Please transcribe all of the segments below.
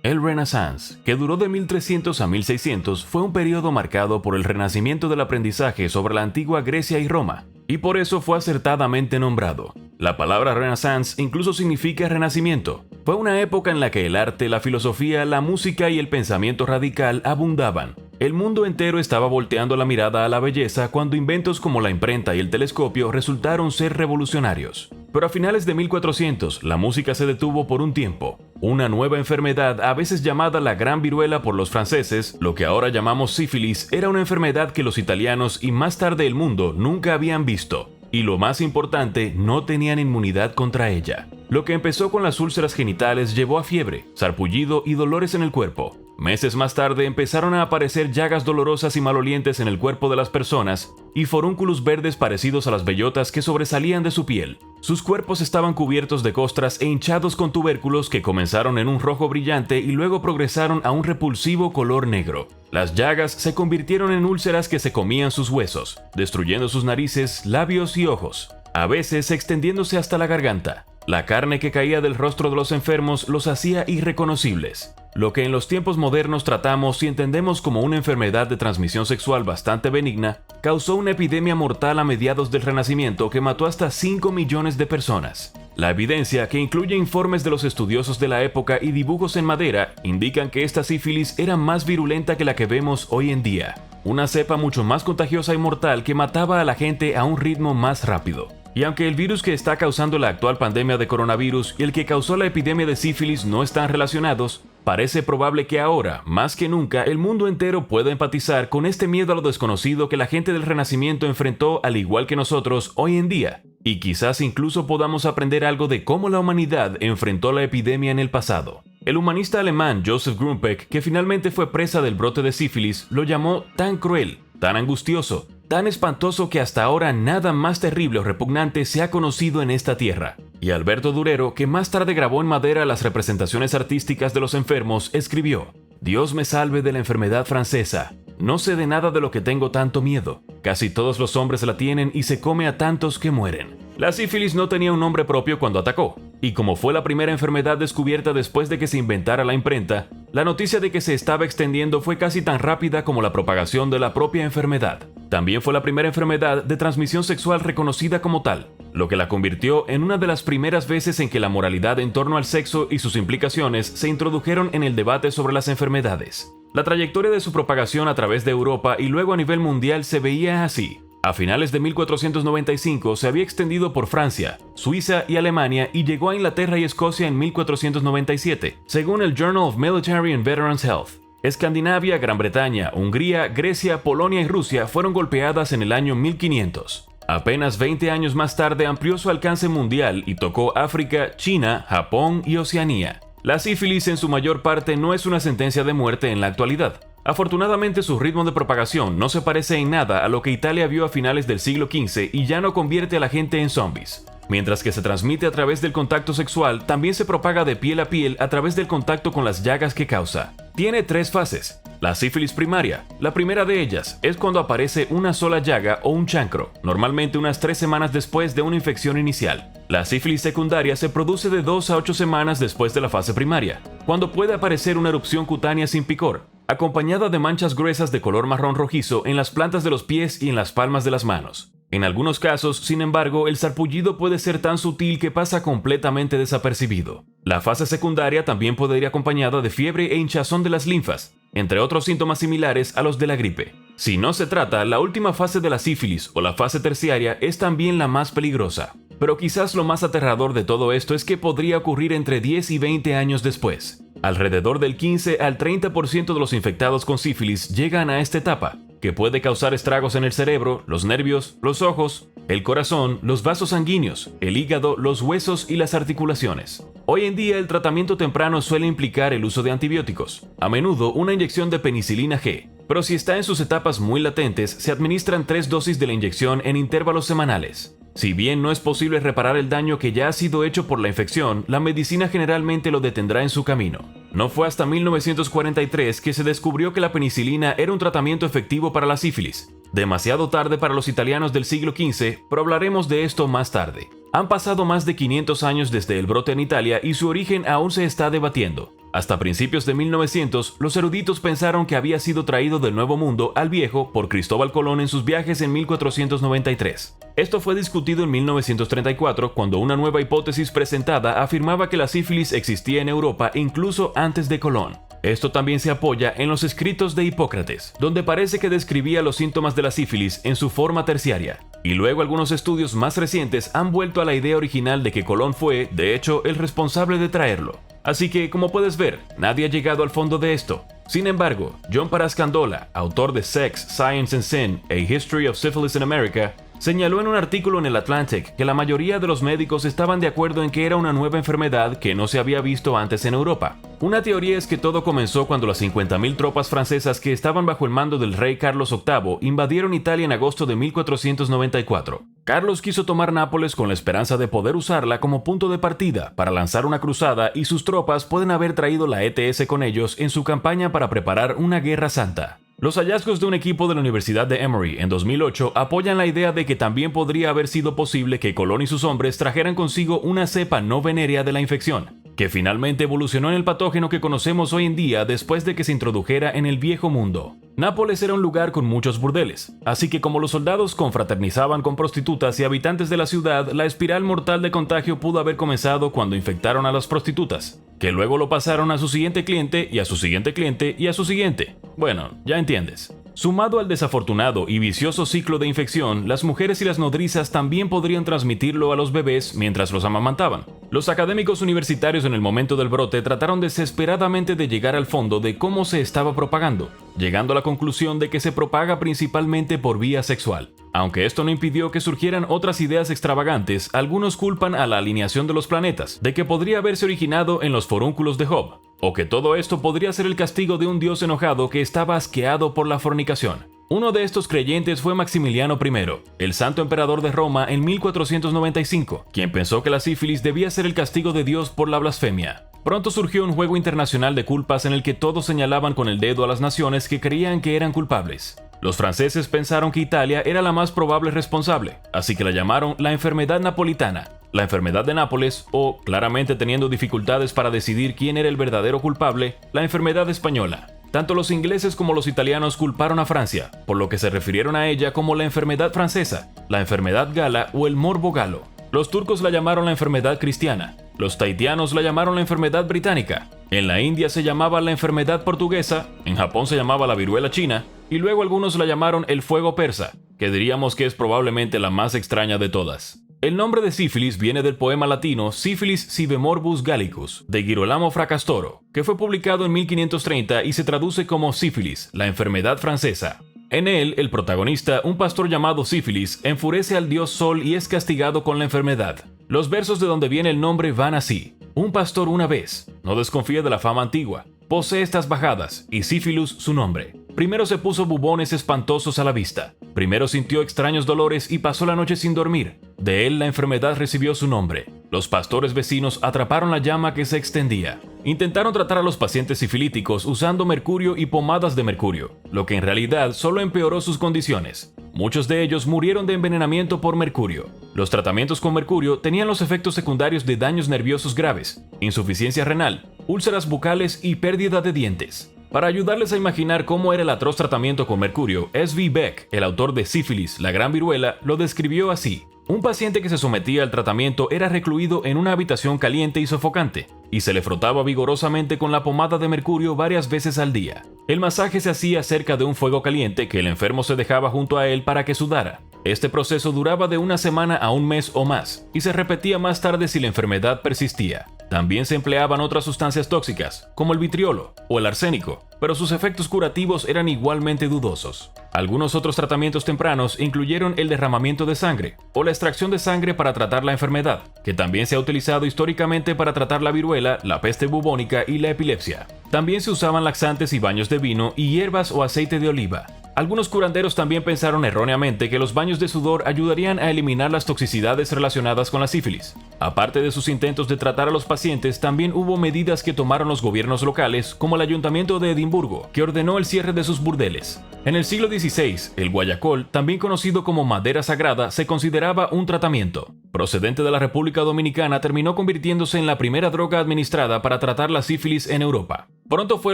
El Renaissance, que duró de 1300 a 1600, fue un periodo marcado por el renacimiento del aprendizaje sobre la antigua Grecia y Roma, y por eso fue acertadamente nombrado. La palabra Renaissance incluso significa renacimiento. Fue una época en la que el arte, la filosofía, la música y el pensamiento radical abundaban. El mundo entero estaba volteando la mirada a la belleza cuando inventos como la imprenta y el telescopio resultaron ser revolucionarios. Pero a finales de 1400, la música se detuvo por un tiempo. Una nueva enfermedad, a veces llamada la Gran Viruela por los franceses, lo que ahora llamamos sífilis, era una enfermedad que los italianos y más tarde el mundo nunca habían visto. Y lo más importante, no tenían inmunidad contra ella. Lo que empezó con las úlceras genitales llevó a fiebre, sarpullido y dolores en el cuerpo. Meses más tarde empezaron a aparecer llagas dolorosas y malolientes en el cuerpo de las personas y forúnculos verdes parecidos a las bellotas que sobresalían de su piel. Sus cuerpos estaban cubiertos de costras e hinchados con tubérculos que comenzaron en un rojo brillante y luego progresaron a un repulsivo color negro. Las llagas se convirtieron en úlceras que se comían sus huesos, destruyendo sus narices, labios y ojos, a veces extendiéndose hasta la garganta. La carne que caía del rostro de los enfermos los hacía irreconocibles. Lo que en los tiempos modernos tratamos y entendemos como una enfermedad de transmisión sexual bastante benigna, causó una epidemia mortal a mediados del Renacimiento que mató hasta 5 millones de personas. La evidencia, que incluye informes de los estudiosos de la época y dibujos en madera, indican que esta sífilis era más virulenta que la que vemos hoy en día. Una cepa mucho más contagiosa y mortal que mataba a la gente a un ritmo más rápido. Y aunque el virus que está causando la actual pandemia de coronavirus y el que causó la epidemia de sífilis no están relacionados, parece probable que ahora, más que nunca, el mundo entero pueda empatizar con este miedo a lo desconocido que la gente del Renacimiento enfrentó al igual que nosotros hoy en día. Y quizás incluso podamos aprender algo de cómo la humanidad enfrentó la epidemia en el pasado. El humanista alemán Joseph Grumpeck, que finalmente fue presa del brote de sífilis, lo llamó tan cruel, tan angustioso, tan espantoso que hasta ahora nada más terrible o repugnante se ha conocido en esta tierra. Y Alberto Durero, que más tarde grabó en madera las representaciones artísticas de los enfermos, escribió: «Dios me salve de la enfermedad francesa. No sé de nada de lo que tengo tanto miedo. Casi todos los hombres la tienen y se come a tantos que mueren». La sífilis no tenía un nombre propio cuando atacó, y como fue la primera enfermedad descubierta después de que se inventara la imprenta, la noticia de que se estaba extendiendo fue casi tan rápida como la propagación de la propia enfermedad. También fue la primera enfermedad de transmisión sexual reconocida como tal, lo que la convirtió en una de las primeras veces en que la moralidad en torno al sexo y sus implicaciones se introdujeron en el debate sobre las enfermedades. La trayectoria de su propagación a través de Europa y luego a nivel mundial se veía así. A finales de 1495 se había extendido por Francia, Suiza y Alemania y llegó a Inglaterra y Escocia en 1497, según el Journal of Military and Veterans Health. Escandinavia, Gran Bretaña, Hungría, Grecia, Polonia y Rusia fueron golpeadas en el año 1500. Apenas 20 años más tarde amplió su alcance mundial y tocó África, China, Japón y Oceanía. La sífilis en su mayor parte no es una sentencia de muerte en la actualidad. Afortunadamente su ritmo de propagación no se parece en nada a lo que Italia vio a finales del siglo XV y ya no convierte a la gente en zombies. Mientras que se transmite a través del contacto sexual, también se propaga de piel a piel a través del contacto con las llagas que causa. Tiene 3 fases. La sífilis primaria. La primera de ellas es cuando aparece una sola llaga o un chancro, normalmente unas 3 semanas después de una infección inicial. La sífilis secundaria se produce de 2 a 8 semanas después de la fase primaria, cuando puede aparecer una erupción cutánea sin picor, acompañada de manchas gruesas de color marrón rojizo en las plantas de los pies y en las palmas de las manos. En algunos casos, sin embargo, el sarpullido puede ser tan sutil que pasa completamente desapercibido. La fase secundaria también puede ir acompañada de fiebre e hinchazón de las linfas, entre otros síntomas similares a los de la gripe. Si no se trata, la última fase de la sífilis o la fase terciaria es también la más peligrosa. Pero quizás lo más aterrador de todo esto es que podría ocurrir entre 10 y 20 años después. Alrededor del 15 al 30% de los infectados con sífilis llegan a esta etapa, que puede causar estragos en el cerebro, los nervios, los ojos, el corazón, los vasos sanguíneos, el hígado, los huesos y las articulaciones. Hoy en día el tratamiento temprano suele implicar el uso de antibióticos, a menudo una inyección de penicilina G, pero si está en sus etapas muy latentes se administran 3 dosis de la inyección en intervalos semanales. Si bien no es posible reparar el daño que ya ha sido hecho por la infección, la medicina generalmente lo detendrá en su camino. No fue hasta 1943 que se descubrió que la penicilina era un tratamiento efectivo para la sífilis. Demasiado tarde para los italianos del siglo XV, pero hablaremos de esto más tarde. Han pasado más de 500 años desde el brote en Italia y su origen aún se está debatiendo. Hasta principios de 1900, los eruditos pensaron que había sido traído del Nuevo Mundo al Viejo por Cristóbal Colón en sus viajes en 1493. Esto fue discutido en 1934 cuando una nueva hipótesis presentada afirmaba que la sífilis existía en Europa incluso antes de Colón. Esto también se apoya en los escritos de Hipócrates, donde parece que describía los síntomas de la sífilis en su forma terciaria. Y luego algunos estudios más recientes han vuelto a la idea original de que Colón fue, de hecho, el responsable de traerlo. Así que, como puedes ver, nadie ha llegado al fondo de esto. Sin embargo, John Parascandola, autor de Sex, Science and Sin, A History of Syphilis in America, señaló en un artículo en el Atlantic que la mayoría de los médicos estaban de acuerdo en que era una nueva enfermedad que no se había visto antes en Europa. Una teoría es que todo comenzó cuando las 50.000 tropas francesas que estaban bajo el mando del rey Carlos VIII invadieron Italia en agosto de 1494. Carlos quiso tomar Nápoles con la esperanza de poder usarla como punto de partida para lanzar una cruzada y sus tropas pueden haber traído la ETS con ellos en su campaña para preparar una guerra santa. Los hallazgos de un equipo de la Universidad de Emory en 2008 apoyan la idea de que también podría haber sido posible que Colón y sus hombres trajeran consigo una cepa no venérea de la infección, que finalmente evolucionó en el patógeno que conocemos hoy en día después de que se introdujera en el Viejo Mundo. Nápoles era un lugar con muchos burdeles, así que como los soldados confraternizaban con prostitutas y habitantes de la ciudad, la espiral mortal de contagio pudo haber comenzado cuando infectaron a las prostitutas, que luego lo pasaron a su siguiente cliente y a su siguiente cliente y a su siguiente. Bueno, ya entiendes. Sumado al desafortunado y vicioso ciclo de infección, las mujeres y las nodrizas también podrían transmitirlo a los bebés mientras los amamantaban. Los académicos universitarios en el momento del brote trataron desesperadamente de llegar al fondo de cómo se estaba propagando, llegando a la conclusión de que se propaga principalmente por vía sexual. Aunque esto no impidió que surgieran otras ideas extravagantes, algunos culpan a la alineación de los planetas, de que podría haberse originado en los forúnculos de Job, o que todo esto podría ser el castigo de un dios enojado que estaba asqueado por la fornicación. Uno de estos creyentes fue Maximiliano I, el santo emperador de Roma en 1495, quien pensó que la sífilis debía ser el castigo de Dios por la blasfemia. Pronto surgió un juego internacional de culpas en el que todos señalaban con el dedo a las naciones que creían que eran culpables. Los franceses pensaron que Italia era la más probable responsable, así que la llamaron la enfermedad napolitana, la enfermedad de Nápoles o, claramente teniendo dificultades para decidir quién era el verdadero culpable, la enfermedad española. Tanto los ingleses como los italianos culparon a Francia, por lo que se refirieron a ella como la enfermedad francesa, la enfermedad gala o el morbo galo. Los turcos la llamaron la enfermedad cristiana, los tahitianos la llamaron la enfermedad británica, en la India se llamaba la enfermedad portuguesa, en Japón se llamaba la viruela china, y luego algunos la llamaron el fuego persa, que diríamos que es probablemente la más extraña de todas. El nombre de sífilis viene del poema latino Syphilis sive morbus gallicus, de Girolamo Fracastoro, que fue publicado en 1530 y se traduce como sífilis, la enfermedad francesa. En él, el protagonista, un pastor llamado Sífilis, enfurece al dios Sol y es castigado con la enfermedad. Los versos de donde viene el nombre van así: un pastor una vez, no desconfía de la fama antigua, posee estas bajadas, y Sífilus su nombre. Primero se puso bubones espantosos a la vista, primero sintió extraños dolores y pasó la noche sin dormir. De él la enfermedad recibió su nombre. Los pastores vecinos atraparon la llama que se extendía. Intentaron tratar a los pacientes sifilíticos usando mercurio y pomadas de mercurio, lo que en realidad solo empeoró sus condiciones. Muchos de ellos murieron de envenenamiento por mercurio. Los tratamientos con mercurio tenían los efectos secundarios de daños nerviosos graves, insuficiencia renal, úlceras bucales y pérdida de dientes. Para ayudarles a imaginar cómo era el atroz tratamiento con mercurio, S.V. Beck, el autor de Sífilis, la gran viruela, lo describió así: un paciente que se sometía al tratamiento era recluido en una habitación caliente y sofocante, y se le frotaba vigorosamente con la pomada de mercurio varias veces al día. El masaje se hacía cerca de un fuego caliente que el enfermo se dejaba junto a él para que sudara. Este proceso duraba de una semana a un mes o más, y se repetía más tarde si la enfermedad persistía. También se empleaban otras sustancias tóxicas, como el vitriolo o el arsénico, pero sus efectos curativos eran igualmente dudosos. Algunos otros tratamientos tempranos incluyeron el derramamiento de sangre o la extracción de sangre para tratar la enfermedad, que también se ha utilizado históricamente para tratar la viruela, la peste bubónica y la epilepsia. También se usaban laxantes y baños de vino y hierbas o aceite de oliva. Algunos curanderos también pensaron erróneamente que los baños de sudor ayudarían a eliminar las toxicidades relacionadas con la sífilis. Aparte de sus intentos de tratar a los pacientes, también hubo medidas que tomaron los gobiernos locales, como el Ayuntamiento de Edimburgo, que ordenó el cierre de sus burdeles. En el siglo XVI, el guayacol, también conocido como madera sagrada, se consideraba un tratamiento. Procedente de la República Dominicana, terminó convirtiéndose en la primera droga administrada para tratar la sífilis en Europa. Pronto fue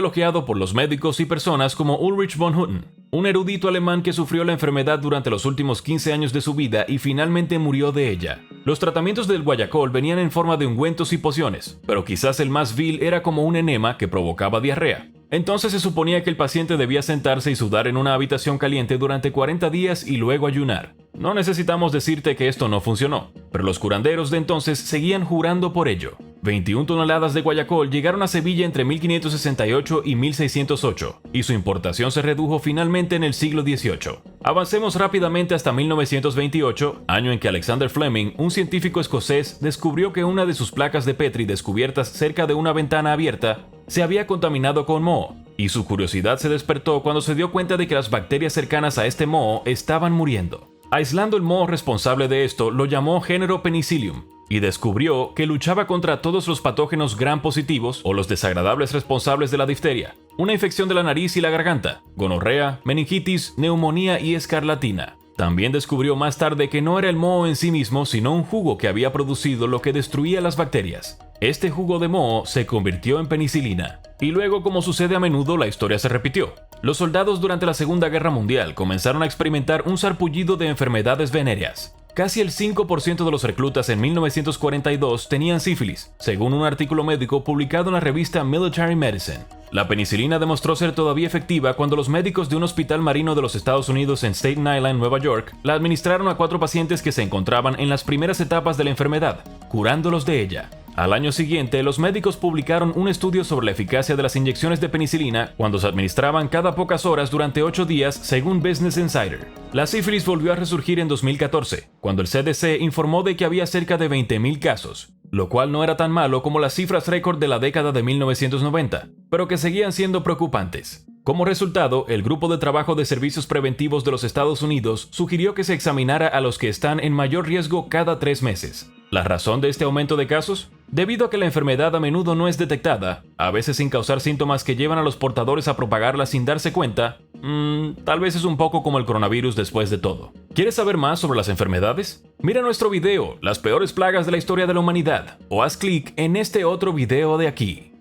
elogiado por los médicos y personas como Ulrich von Hutten, un erudito alemán que sufrió la enfermedad durante los últimos 15 años de su vida y finalmente murió de ella. Los tratamientos del guayacol venían en forma de ungüentos y pociones, pero quizás el más vil era como un enema que provocaba diarrea. Entonces se suponía que el paciente debía sentarse y sudar en una habitación caliente durante 40 días y luego ayunar. No necesitamos decirte que esto no funcionó, pero los curanderos de entonces seguían jurando por ello. 21 toneladas de guayacol llegaron a Sevilla entre 1568 y 1608, y su importación se redujo finalmente en el siglo XVIII. Avancemos rápidamente hasta 1928, año en que Alexander Fleming, un científico escocés, descubrió que una de sus placas de Petri descubiertas cerca de una ventana abierta se había contaminado con moho, y su curiosidad se despertó cuando se dio cuenta de que las bacterias cercanas a este moho estaban muriendo. Aislando el moho responsable de esto, lo llamó género Penicillium, y descubrió que luchaba contra todos los patógenos gram positivos o los desagradables responsables de la difteria, una infección de la nariz y la garganta, gonorrea, meningitis, neumonía y escarlatina. También descubrió más tarde que no era el moho en sí mismo, sino un jugo que había producido lo que destruía las bacterias. Este jugo de moho se convirtió en penicilina. Y luego, como sucede a menudo, la historia se repitió. Los soldados durante la Segunda Guerra Mundial comenzaron a experimentar un sarpullido de enfermedades venéreas. Casi el 5% de los reclutas en 1942 tenían sífilis, según un artículo médico publicado en la revista Military Medicine. La penicilina demostró ser todavía efectiva cuando los médicos de un hospital marino de los Estados Unidos en Staten Island, Nueva York, la administraron a 4 pacientes que se encontraban en las primeras etapas de la enfermedad, curándolos de ella. Al año siguiente, los médicos publicaron un estudio sobre la eficacia de las inyecciones de penicilina cuando se administraban cada pocas horas durante 8 días, según Business Insider. La sífilis volvió a resurgir en 2014, cuando el CDC informó de que había cerca de 20.000 casos, lo cual no era tan malo como las cifras récord de la década de 1990, pero que seguían siendo preocupantes. Como resultado, el Grupo de Trabajo de Servicios Preventivos de los Estados Unidos sugirió que se examinara a los que están en mayor riesgo cada 3 meses. ¿La razón de este aumento de casos? Debido a que la enfermedad a menudo no es detectada, a veces sin causar síntomas que llevan a los portadores a propagarla sin darse cuenta, tal vez es un poco como el coronavirus después de todo. ¿Quieres saber más sobre las enfermedades? Mira nuestro video, Las peores plagas de la historia de la humanidad, o haz clic en este otro video de aquí.